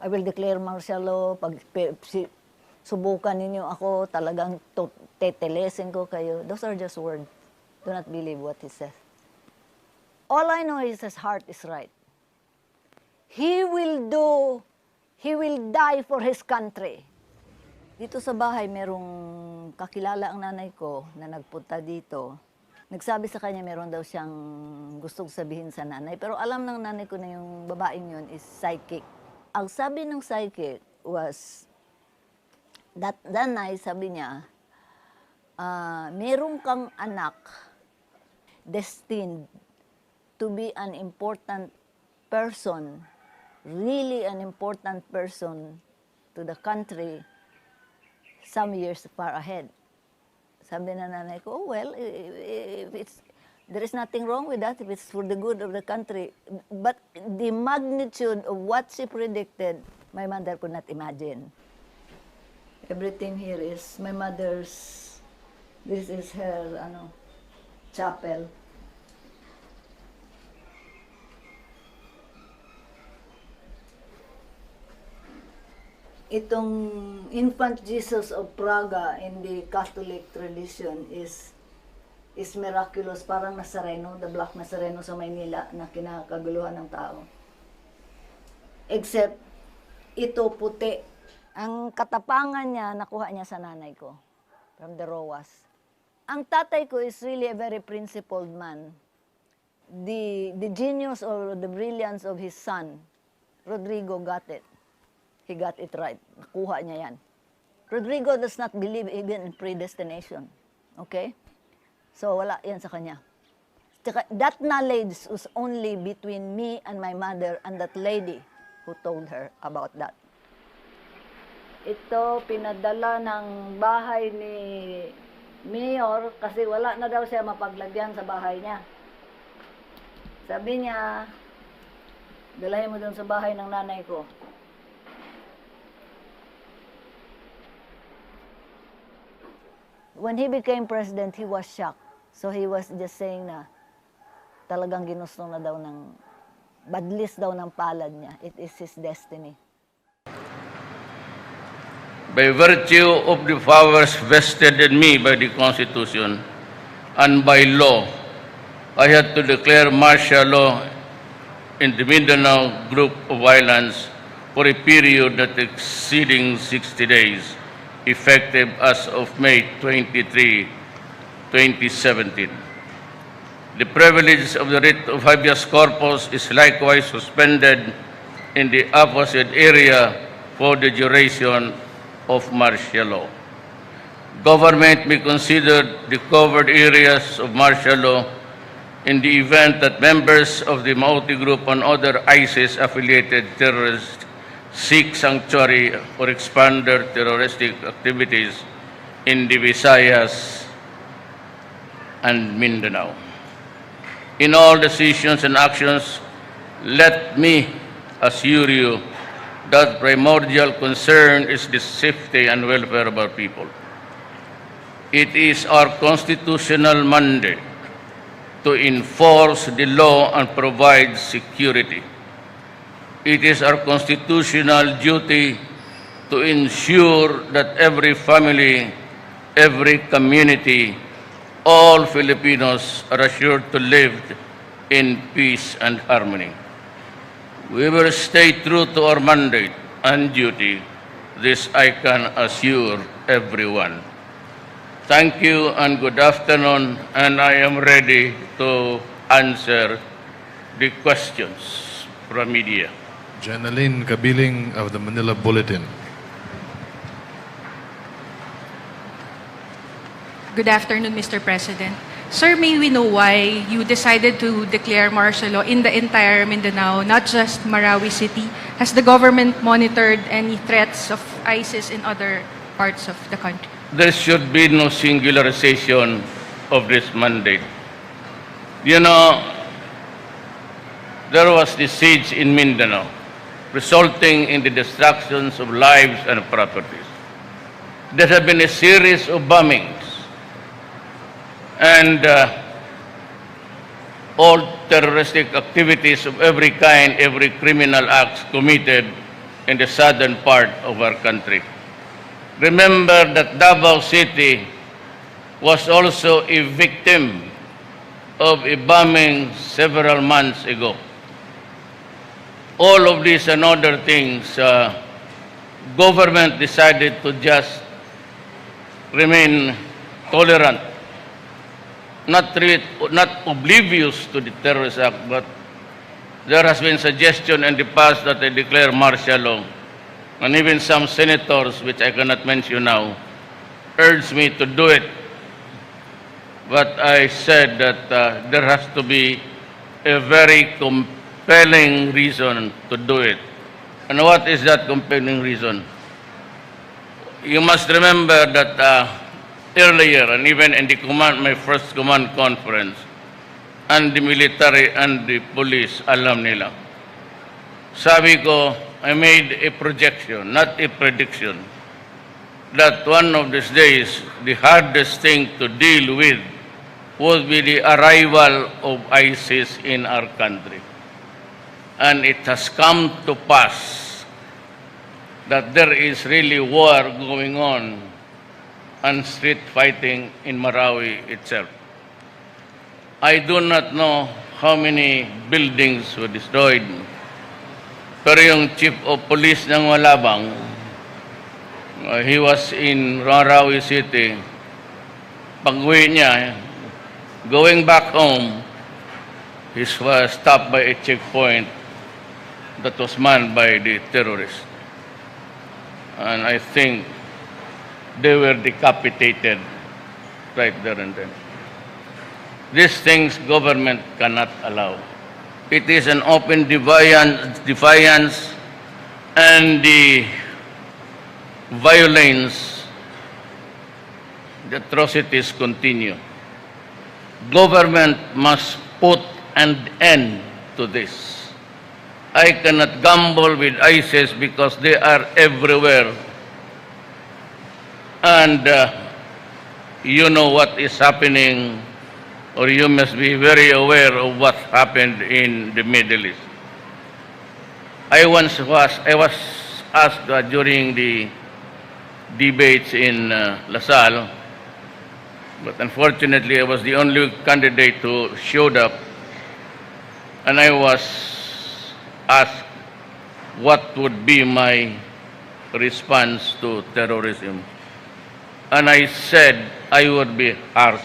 will declare martial law. Subukan ninyo ako, talagang tetelesin ko kayo. Those are just words. Do not believe what he says. All I know is his heart is right. He will die for his country. Dito sa bahay, merong kakilala ang nanay ko na nagpunta dito. Nagsabi sa kanya meron daw siyang gustong sabihin sa nanay. Pero alam ng nanay ko na yung babaeng yun is psychic. Ang sabi ng psychic was, that nanay, sabi niya, meron kang anak destined to be an important person, really an important person to the country some years far ahead. Sabi na nanay ko, oh, well, there is nothing wrong with that if it's for the good of the country. But the magnitude of what she predicted, my mother could not imagine. Everything here is my mother's, this is her chapel. Itong infant Jesus of Praga in the Catholic tradition is miraculous, parang Nazareno, the Black Nazareno sa Maynila na kinakaguluhan ng tao. Except, ito puti. Ang katapangan niya, nakuha niya sa nanay ko, from the Rowas. Ang tatay ko is really a very principled man. The genius or the brilliance of his son, Rodrigo, got it. He got it right. Nakuha niya yan. Rodrigo does not believe even in predestination. Okay? So, wala yan sa kanya. That knowledge was only between me and my mother and that lady who told her about that. Ito, pinadala ng bahay ni Mayor kasi wala na daw siya mapaglagyan sa bahay niya. Sabi niya, dalahin mo dun sa bahay ng nanay ko. When he became president, he was shocked. So he was just saying na talagang ginusto na daw ng, badlis daw ng palad niya. It is his destiny. By virtue of the powers vested in me by the Constitution and by law, I had to declare martial law in the Mindanao group of islands for a period not exceeding 60 days. Effective as of May 23, 2017. The privilege of the writ of habeas corpus is likewise suspended in the opposite area for the duration of martial law. Government may consider the covered areas of martial law in the event that members of the Maute Group and other ISIS-affiliated terrorists seek sanctuary or expand their terroristic activities in the Visayas and Mindanao. In all decisions and actions, let me assure you that primordial concern is the safety and welfare of our people. It is our constitutional mandate to enforce the law and provide security. It is our constitutional duty to ensure that every family, every community, all Filipinos are assured to live in peace and harmony. We will stay true to our mandate and duty. This I can assure everyone. Thank you and good afternoon, and I am ready to answer the questions from media. Janeline Kabiling of the Manila Bulletin. Good afternoon, Mr. President. Sir, may we know why you decided to declare martial law in the entire Mindanao, not just Marawi City? Has the government monitored any threats of ISIS in other parts of the country? There should be no singularization of this mandate. You know, there was the siege in Mindanao, resulting in the destructions of lives and properties. There have been a series of bombings, and all terroristic activities of every kind, every criminal acts committed in the southern part of our country. Remember that Davao City was also a victim of a bombing several months ago. All of these and other things, government decided to just remain tolerant, not oblivious to the terrorist act, but there has been suggestion in the past that they declare martial law, and even some senators, which I cannot mention now, urged me to do it. But I said that there has to be a very compelling reason to do it. And what is that compelling reason? You must remember that earlier, and even in the my first command conference, and the military and the police, alam nila. Sabi ko, I made a projection, not a prediction, that one of these days, the hardest thing to deal with would be the arrival of ISIS in our country. And it has come to pass that there is really war going on and street fighting in Marawi itself. I do not know how many buildings were destroyed. Pero yung chief of police ng Malabang, he was in Marawi City. Pag-uwi niya, going back home, he was stopped by a checkpoint that was manned by the terrorists. And I think they were decapitated right there and then. These things government cannot allow. It is an open defiance and the violence, the atrocities continue. Government must put an end to this. I cannot gamble with ISIS because they are everywhere. And you know what is happening, or you must be very aware of what happened in the Middle East. I was asked during the debates in LaSalle, but unfortunately I was the only candidate who showed up, and I was asked what would be my response to terrorism. And I said I would be harsh,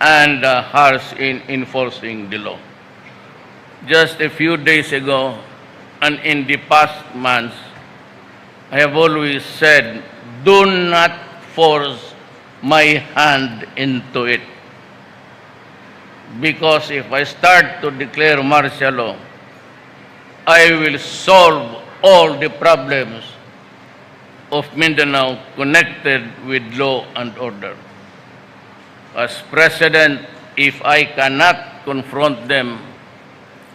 and harsh in enforcing the law. Just a few days ago, and in the past months, I have always said, do not force my hand into it. Because if I start to declare martial law, I will solve all the problems of Mindanao connected with law and order. As president, if I cannot confront them,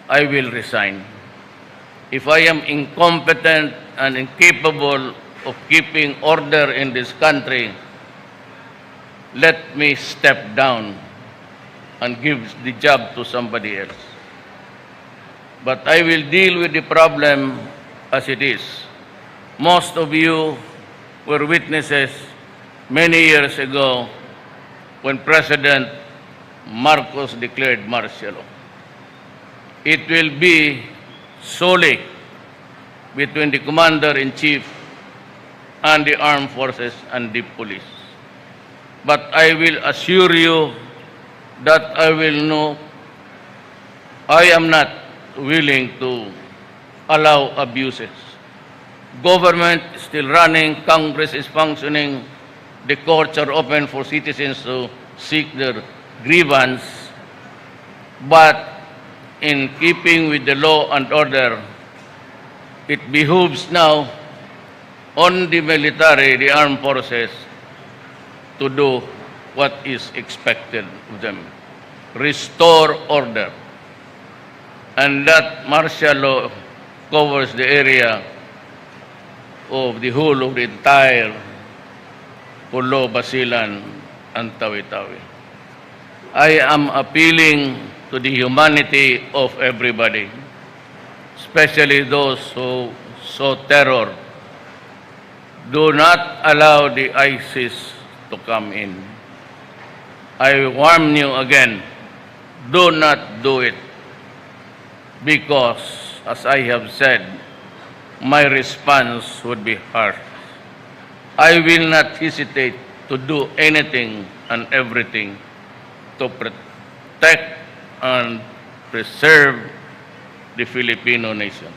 I will resign. If I am incompetent and incapable of keeping order in this country, let me step down and give the job to somebody else. But I will deal with the problem as it is. Most of you were witnesses many years ago when President Marcos declared martial law. It will be solely between the commander-in-chief and the armed forces and the police. But I will assure you that I am not willing to allow abuses. Government is still running, Congress is functioning, the courts are open for citizens to seek their grievance, but in keeping with the law and order, it behooves now on the military, the armed forces, to do what is expected of them. Restore order. And that martial law covers the area of the whole of the entire Pulo, Basilan, and Tawi-Tawi. I am appealing to the humanity of everybody, especially those who sow terror, do not allow the ISIS to come in. I warn you again, do not do it. Because, as I have said, my response would be harsh. I will not hesitate to do anything and everything to protect and preserve the Filipino nation.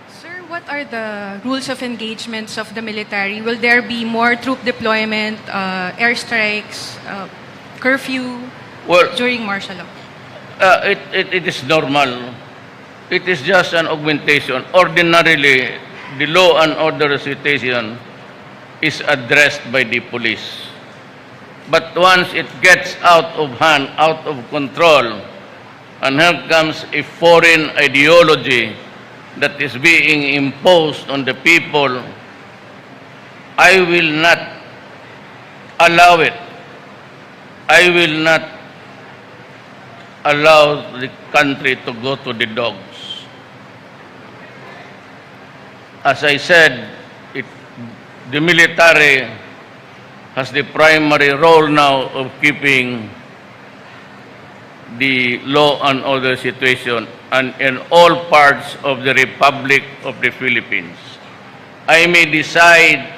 Sir, what are the rules of engagements of the military? Will there be more troop deployment, airstrikes, curfew Well, during martial law? it is normal. It is just an augmentation. Ordinarily, the law and order situation is addressed by the police. But once it gets out of hand, out of control, and here comes a foreign ideology that is being imposed on the people, I will not allow it. I will not allow the country to go to the dogs. As I said, the military has the primary role now of keeping the law and order situation and in all parts of the Republic of the Philippines. I may decide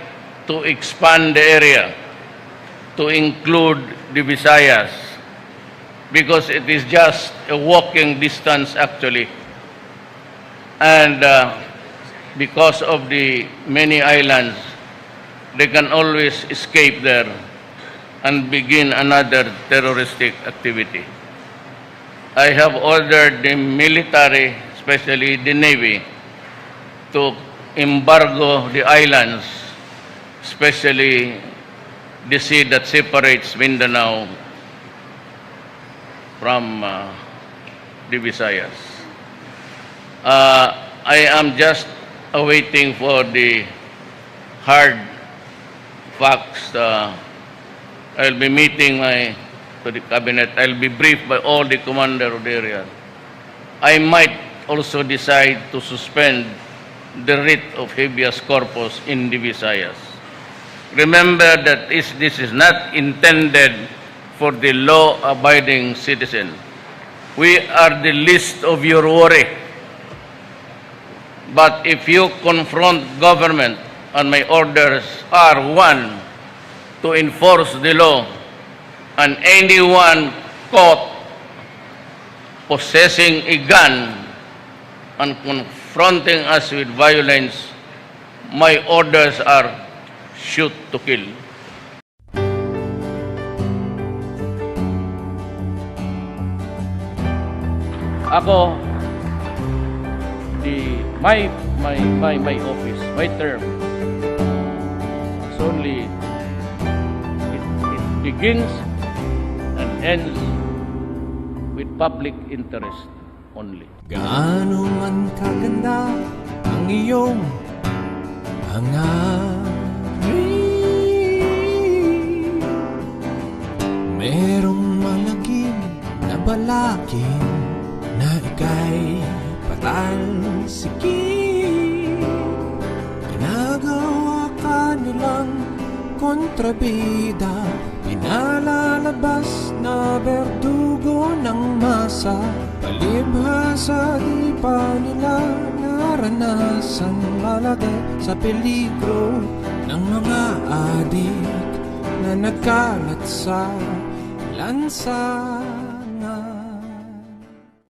to expand the area to include the Visayas because it is just a walking distance actually. And because of the many islands, they can always escape there and begin another terroristic activity. I have ordered the military, especially the Navy, to embargo the islands, especially the sea that separates Mindanao from the Visayas. I am just awaiting for the hard facts. I'll be meeting to the cabinet. I'll be briefed by all the commander of the area. I might also decide to suspend the writ of habeas corpus in the Visayas. Remember that this is not intended for the law-abiding citizen. We are the least of your worry. But if you confront government, and my orders are, one, to enforce the law, and anyone caught possessing a gun and confronting us with violence, my orders are shoot to kill. Ako, my office, my term, is only, it begins and ends with public interest only. Gaano man kaganda ang iyong hangarin, merong malagim na balakin na ika'y patalsikin. Ginagawa ka nilang kontrabida, pinalalabas na berdugo ng masa. Palibhasa di pa nila naranasang malagay sa peligro ng mga adik na nagkalat sa lansa.